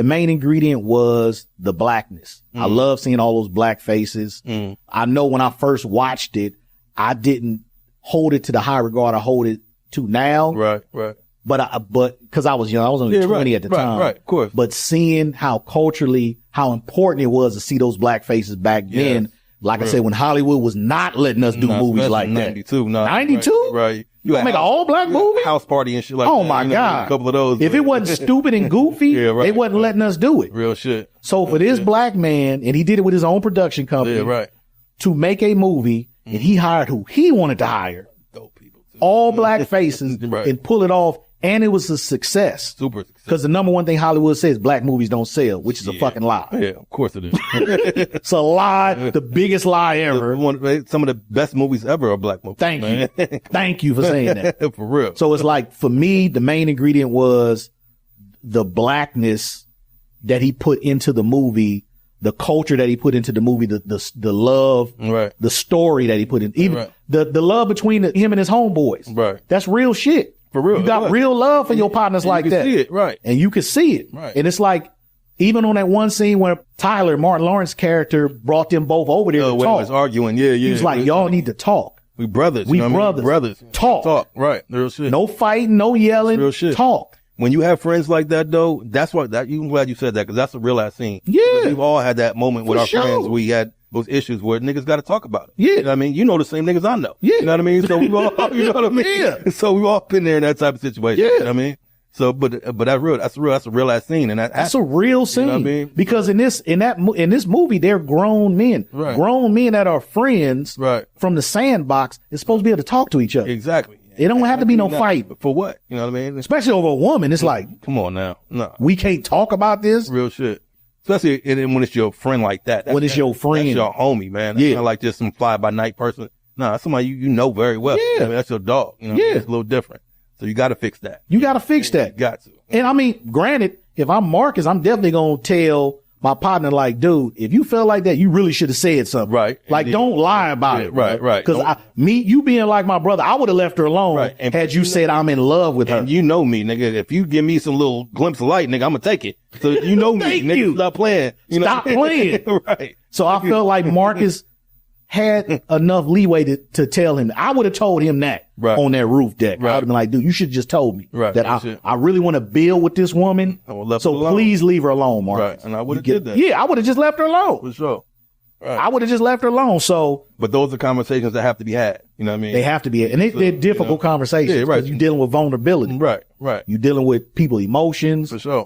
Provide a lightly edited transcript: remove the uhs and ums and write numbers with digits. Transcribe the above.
The main ingredient was the blackness. I love seeing all those black faces. I know when I first watched it, I didn't hold it to the high regard I hold it to now. Right. But cause I was young, I was only 20 at the time. Right, of course. But seeing how culturally, how important it was to see those black faces back then. Like I said, when Hollywood was not letting us do movies like that. 92. 92? Right. You make an all black movie? House Party and shit like that. Oh my God. A couple of those. If it wasn't stupid and goofy, they wasn't letting us do it. Real shit. So for this black man, and he did it with his own production company, to make a movie, and he hired who he wanted to hire. Dope people. Too. All black faces and pull it off. And it was a success. Super success. Because the number one thing Hollywood says, black movies don't sell, which is a fucking lie. Yeah, of course it is. It's a lie, the biggest lie ever. Some of the best movies ever are black movies. Thank you. Thank you for saying that. For real. So it's like, for me, the main ingredient was the blackness that he put into the movie, the culture that he put into the movie, the love, the story that he put in, even the love between him and his homeboys. Right. That's real shit. For real. You got real love for your partners like that. You can see it, right. And you can see it. Right. And it's like, even on that one scene where Tyler, Martin Lawrence's character, brought them both over there to when talk. I was arguing, he was like, y'all need to talk. We brothers. We you know brothers. Brothers. Talk. Right. Real shit. No fighting, no yelling. Real shit. Talk. When you have friends like that, though, that's why I'm glad you said that, because that's a real ass scene. Yeah. Because we've all had that moment with our friends. We had those issues where niggas got to talk about it. Yeah. You know what I mean? You know the same niggas I know. Yeah. You know what I mean? So we all, you know what I mean? Yeah. So we all been there in that type of situation. Yeah. You know what I mean? So, but that's a real ass scene. And that's a real scene. You know what I mean? Because in this movie, they're grown men. Right. Grown men that are friends. Right. From the sandbox is supposed to be able to talk to each other. Exactly. It don't have to be no fight. For what? You know what I mean? Especially over a woman. It's like, come on now. No. We can't talk about this. Real shit. Especially when it's your friend like that. When it's your friend. That's your homie, man. That's not like just some fly by night person. Nah, that's somebody you know very well. Yeah. I mean, that's your dog. You know, it's a little different. So you got to fix that. You got to fix that. You got to. And I mean, granted, if I'm Marcus, I'm definitely going to tell my partner, like, dude, if you felt like that, you really should have said something. Right. Like, don't lie about it. Right. Because you being like my brother, I would have left her alone had you said I'm in love with her. And you know me, nigga. If you give me some little glimpse of light, nigga, I'm going to take it. So you know me, nigga. Stop playing. Stop playing. Right. So I felt like Marcus had enough leeway to tell him. I would have told him that on that roof deck. I would have been like, dude, you should have just told me that I really want to build with this woman. So please leave her alone, Marcus. Right. And I would have did that. Yeah, I would have just left her alone. For sure. Right. I would have just left her alone. So, but those are conversations that have to be had. You know what I mean? They have to be, and they're difficult conversations. Yeah, right. You're dealing with vulnerability. Right. You're dealing with people's emotions. For sure.